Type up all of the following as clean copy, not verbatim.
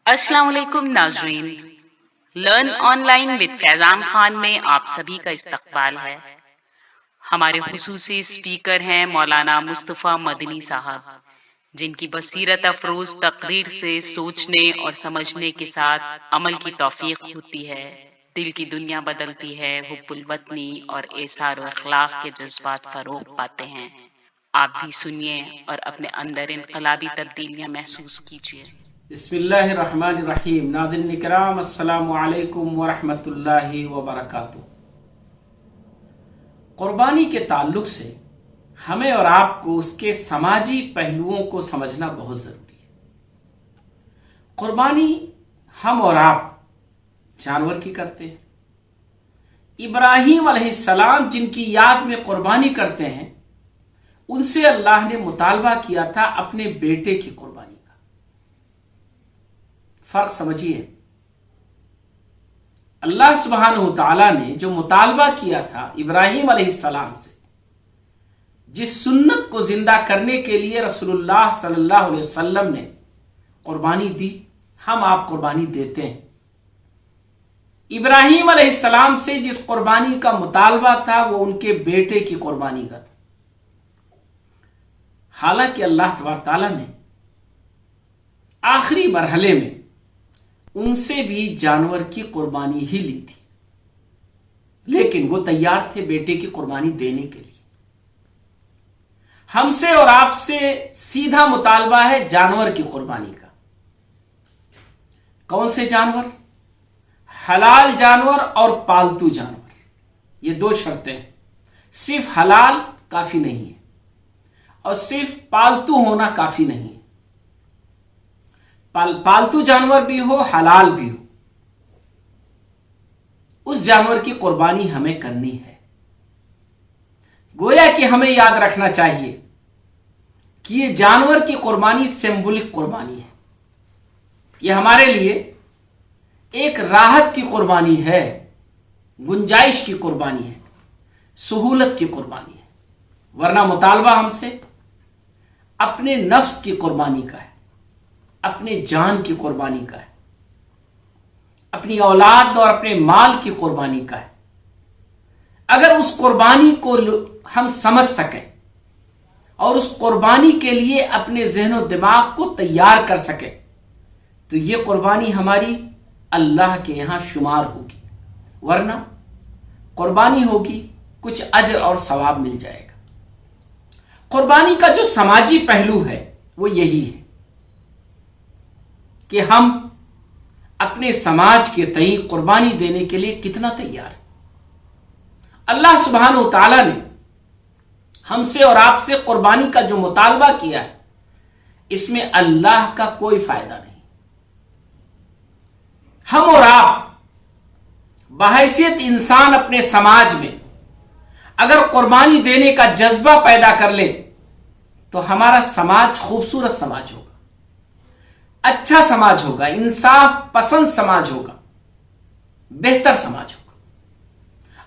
السلام علیکم ناظرین، لرن آن لائن وتھ فیضان خان میں آپ سبھی کا استقبال ہے۔ ہمارے خصوصی اسپیکر ہیں مولانا مصطفیٰ مدنی صاحب، جن کی بصیرت افروز تقریر سے سوچنے اور سمجھنے کے ساتھ عمل کی توفیق ہوتی ہے، دل کی دنیا بدلتی ہے، حب الوطنی اور ایثار و اخلاق کے جذبات فروغ پاتے ہیں۔ آپ بھی سنیے اور اپنے اندر انقلابی تبدیلیاں محسوس کیجیے۔ بسم اللہ الرحمن الرحیم۔ ناظرین کرام، السلام علیکم ورحمۃ اللہ وبرکاتہ۔ قربانی کے تعلق سے ہمیں اور آپ کو اس کے سماجی پہلوؤں کو سمجھنا بہت ضروری ہے۔ قربانی ہم اور آپ جانور کی کرتے ہیں۔ ابراہیم علیہ السلام جن کی یاد میں قربانی کرتے ہیں، ان سے اللہ نے مطالبہ کیا تھا اپنے بیٹے کی قربانی کا۔ فرق سمجھیے، اللہ سبحانہ وتعالی نے جو مطالبہ کیا تھا ابراہیم علیہ السلام سے، جس سنت کو زندہ کرنے کے لیے رسول اللہ صلی اللہ علیہ وسلم نے قربانی دی، ہم آپ قربانی دیتے ہیں۔ ابراہیم علیہ السلام سے جس قربانی کا مطالبہ تھا وہ ان کے بیٹے کی قربانی کا تھا۔ حالانکہ اللہ تبارک تعالیٰ نے آخری مرحلے میں ان سے بھی جانور کی قربانی ہی لی تھی، لیکن وہ تیار تھے بیٹے کی قربانی دینے کے لیے۔ ہم سے اور آپ سے سیدھا مطالبہ ہے جانور کی قربانی کا۔ کون سے جانور؟ حلال جانور اور پالتو جانور، یہ دو شرطیں ہیں۔ صرف حلال کافی نہیں ہے اور صرف پالتو ہونا کافی نہیں ہے۔ پالتو جانور بھی ہو، حلال بھی ہو، اس جانور کی قربانی ہمیں کرنی ہے۔ گویا کہ ہمیں یاد رکھنا چاہیے کہ یہ جانور کی قربانی سمبولک قربانی ہے، یہ ہمارے لیے ایک راحت کی قربانی ہے، گنجائش کی قربانی ہے، سہولت کی قربانی ہے، ورنہ مطالبہ ہم سے اپنے نفس کی قربانی کا ہے، اپنے جان کی قربانی کا ہے، اپنی اولاد اور اپنے مال کی قربانی کا ہے۔ اگر اس قربانی کو ہم سمجھ سکیں اور اس قربانی کے لیے اپنے ذہن و دماغ کو تیار کر سکیں تو یہ قربانی ہماری اللہ کے یہاں شمار ہوگی، ورنہ قربانی ہوگی، کچھ اجر اور ثواب مل جائے گا۔ قربانی کا جو سماجی پہلو ہے وہ یہی ہے کہ ہم اپنے سماج کے تئیں قربانی دینے کے لیے کتنا تیار ہیں۔ اللہ سبحانہ وتعالی نے ہم سے اور آپ سے قربانی کا جو مطالبہ کیا ہے، اس میں اللہ کا کوئی فائدہ نہیں۔ ہم اور آپ بحیثیت انسان اپنے سماج میں اگر قربانی دینے کا جذبہ پیدا کر لے تو ہمارا سماج خوبصورت سماج ہوگا، اچھا سماج ہوگا، انصاف پسند سماج ہوگا، بہتر سماج ہوگا۔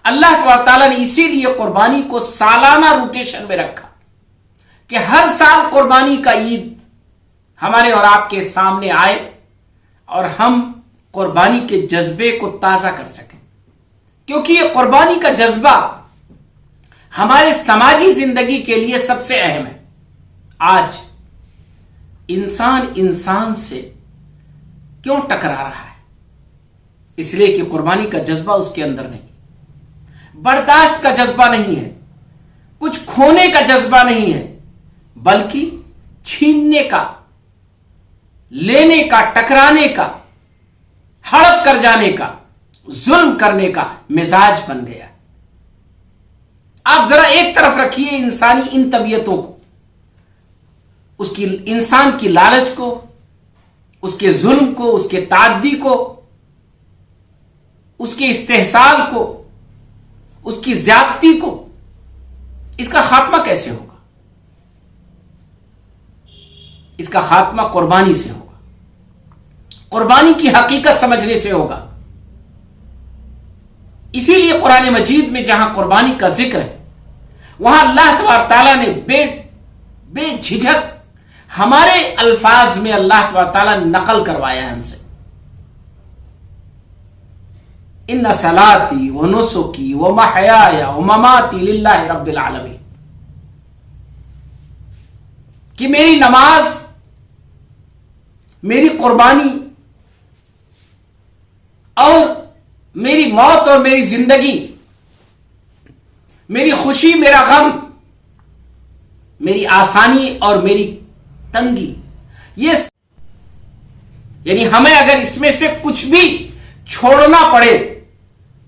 اللہ تبارک تعالیٰ نے اسی لیے قربانی کو سالانہ روٹیشن میں رکھا کہ ہر سال قربانی کا عید ہمارے اور آپ کے سامنے آئے اور ہم قربانی کے جذبے کو تازہ کر سکیں، کیونکہ یہ قربانی کا جذبہ ہمارے سماجی زندگی کے لیے سب سے اہم ہے۔ آج انسان سے کیوں ٹکرا رہا ہے؟ اس لیے کہ قربانی کا جذبہ اس کے اندر نہیں، برداشت کا جذبہ نہیں ہے، کچھ کھونے کا جذبہ نہیں ہے، بلکہ چھیننے کا، لینے کا، ٹکرانے کا، ہڑپ کر جانے کا، ظلم کرنے کا مزاج بن گیا۔ آپ ذرا ایک طرف رکھیے انسانی ان طبیعتوں کو، اس کی انسان کی لالچ کو، اس کے ظلم کو، اس کے تعدی کو، اس کے استحصال کو، اس کی زیادتی کو، اس کا خاتمہ کیسے ہوگا؟ اس کا خاتمہ قربانی سے ہوگا، قربانی کی حقیقت سمجھنے سے ہوگا۔ اسی لیے قرآن مجید میں جہاں قربانی کا ذکر ہے، وہاں اللہ تبارک تعالیٰ نے بے جھجھک ہمارے الفاظ میں اللہ تبارک تعالیٰ نے نقل کروایا ہے ہم سے इन्ना सलाती व नुसुकी व महयाया व ममाती लिल्लाहि रब्बिल आलमीन, कि मेरी नमाज, मेरी कुर्बानी और मेरी मौत और मेरी जिंदगी, मेरी खुशी, मेरा गम, मेरी आसानी और मेरी तंगी, ये यानी हमें अगर इसमें से कुछ भी छोड़ना पड़े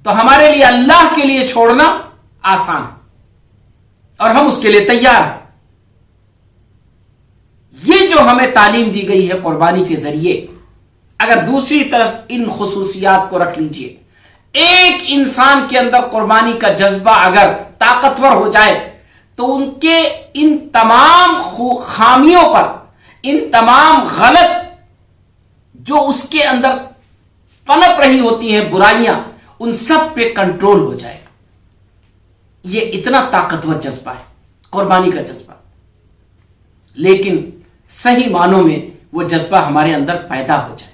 तो हमारे लिए अल्लाह के लिए छोड़ना आसान है और हम उसके लिए तैयार हैं। ये जो हमें तालीम दी गई है कुर्बानी के जरिए, अगर दूसरी तरफ इन खुसूसियात को रख लीजिए, एक इंसान के अंदर कुर्बानी का जज्बा अगर ताकतवर हो जाए तो उनके इन तमाम खामियों पर, इन तमाम गलत जो उसके अंदर पनप रही होती हैं बुराइयां, उन सब पे कंट्रोल हो जाएगा। ये इतना ताकतवर जज्बा है कुर्बानी का जज्बा। लेकिन सही मानों में वो जज्बा हमारे अंदर पैदा हो जाए।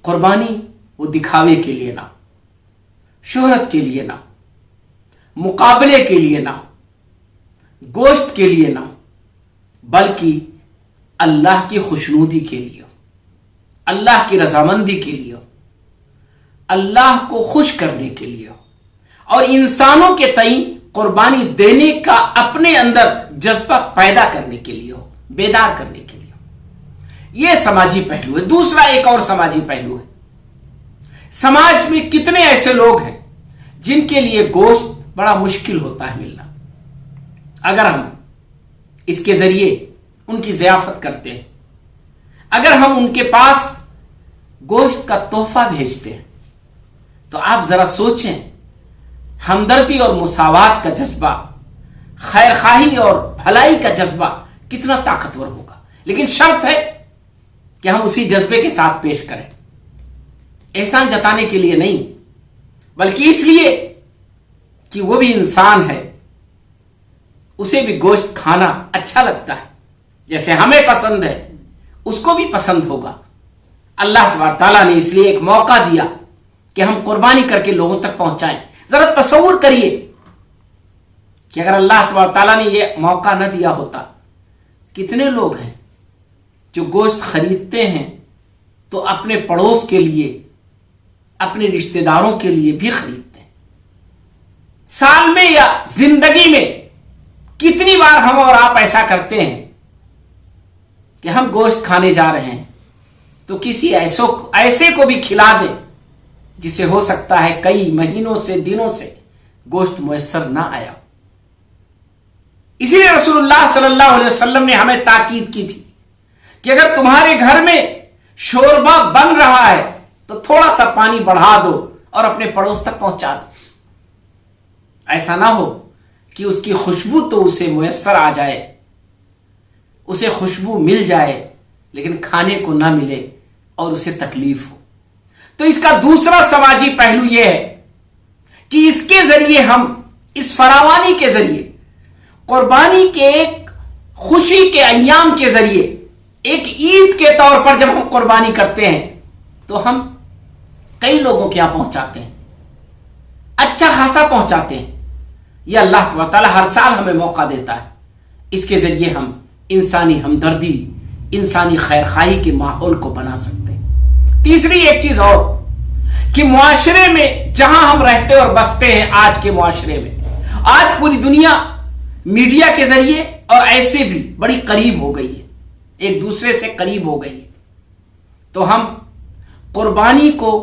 कुर्बानी वो दिखावे के लिए ना, शोहरत के लिए ना, मुकाबले के लिए ना, गोश्त के लिए ना, बल्कि अल्लाह की खुशनूदी के लिए, अल्लाह की रजामंदी के लिए, अल्लाह को खुश करने के लिए और इंसानों के तई कुर्बानी देने का अपने अंदर जज्बा पैदा करने के लिए हो, बेदार करने के लिए। यह समाजी पहलू है। दूसरा एक और समाजी पहलू है, समाज में कितने ऐसे लोग हैं जिनके लिए गोश्त बड़ा मुश्किल होता है मिलना। अगर हम इसके जरिए उनकी ज़ियाफत करते हैं, अगर हम उनके पास गोश्त का तोहफा भेजते हैं, तो आप जरा सोचें, हमदर्दी और मुसावात का जज्बा, खैर खाही और भलाई का जज्बा कितना ताकतवर होगा। लेकिन शर्त है कि हम उसी जज्बे के साथ पेश करें, एहसान जताने के लिए नहीं, बल्कि इसलिए कि वो भी इंसान है, उसे भी गोश्त खाना अच्छा लगता है, जैसे हमें पसंद है उसको भी पसंद होगा। अल्लाह तबारक ताला ने इसलिए एक मौका दिया कि हम कुर्बानी करके लोगों तक पहुंचाएं। जरा तसव्वुर करिए कि अगर अल्लाह तबारक ताला ने यह मौका न दिया होता, कितने लोग हैं जो गोश्त खरीदते हैं तो अपने पड़ोस के लिए, अपने रिश्तेदारों के लिए भी खरीदते हैं। साल में या जिंदगी में कितनी बार हम और आप ऐसा करते हैं कि हम गोश्त खाने जा रहे हैं तो किसी ऐसे को भी खिला दें जिसे हो सकता है कई महीनों से, दिनों से गोश्त मुयस्सर ना आया। इसीलिए रसूलुल्लाह सल्लल्लाहु अलैहि वसल्लम ने हमें ताकीद की थी कि अगर तुम्हारे घर में शोरबा बन रहा है तो थोड़ा सा पानी बढ़ा दो और अपने पड़ोस तक पहुंचा दो। ऐसा ना हो कि उसकी खुशबू तो उसे मुयस्सर आ जाए, उसे खुशबू मिल जाए, लेकिन खाने को ना मिले और उसे तकलीफ हो। तो इसका दूसरा समाजी पहलू यह है कि इसके जरिए हम, इस फरावानी के जरिए, कुर्बानी के एक खुशी के अय्याम के जरिए, एक ईद के तौर पर जब हम कुर्बानी करते हैं तो हम कई लोगों के यहां पहुंचाते हैं, अच्छा खासा पहुंचाते हैं। यह अल्लाह ताला हर साल हमें मौका देता है। इसके जरिए हम इंसानी हमदर्दी, इंसानी खैरखाही के माहौल को बना सकते हैं। तीसरी एक चीज और कि मुआशरे में जहां हम रहते और बसते हैं, आज के मुआशरे में, आज पूरी दुनिया मीडिया के जरिए और ऐसे भी बड़ी करीब हो गई है, एक दूसरे से करीब हो गई है। तो हम कुर्बानी को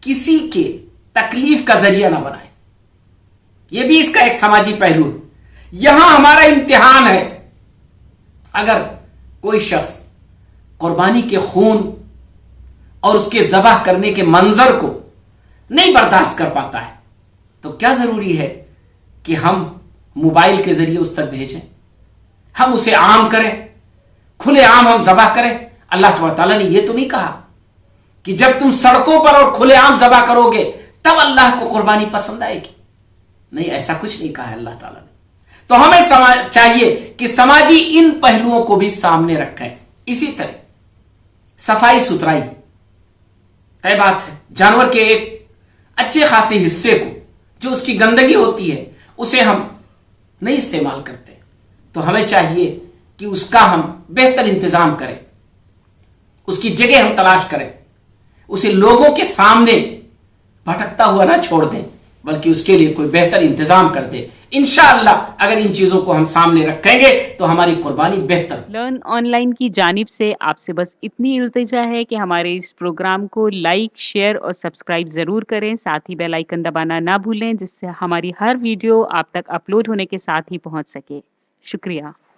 किसी के तकलीफ का जरिया ना बनाएं। यह भी इसका एक समाजी पहलू है। यहां हमारा इम्तिहान है, अगर कोई शख्स कुर्बानी के खून और उसके ज़बह करने के मंजर को नहीं बर्दाश्त कर पाता है तो क्या जरूरी है कि हम मोबाइल के जरिए उस तक भेजें, हम उसे आम करें, खुले आम हम ज़बह करें। अल्लाह तबारक ताला ने यह तो नहीं कहा कि जब तुम सड़कों पर और खुले आम ज़बह करोगे तब अल्लाह को कुर्बानी पसंद आएगी। नहीं, ऐसा कुछ नहीं कहा है अल्लाह ताला ने। तो हमें चाहिए कि समाजी इन पहलुओं को भी सामने रखें। इसी तरह सफाई सुथराई, तय बात है, जानवर के एक अच्छे खासे हिस्से को, जो उसकी गंदगी होती है, उसे हम नहीं इस्तेमाल करते। तो हमें चाहिए कि उसका हम बेहतर इंतजाम करें, उसकी जगह हम तलाश करें, उसे लोगों के सामने भटकता हुआ ना छोड़ दें, बल्कि उसके लिए कोई बेहतर इंतजाम कर दे। इंशाअल्लाह अगर इन चीजों को हम सामने रखेंगे तो हमारी कुर्बानी बेहतर। लर्न ऑनलाइन की जानिब से आपसे बस इतनी इल्तिजा है कि हमारे इस प्रोग्राम को लाइक, शेयर और सब्सक्राइब ज़रूर करें। साथ ही बेल आइकन दबाना ना भूलें, जिससे हमारी हर वीडियो आप तक अपलोड होने के साथ ही पहुंच सके। शुक्रिया।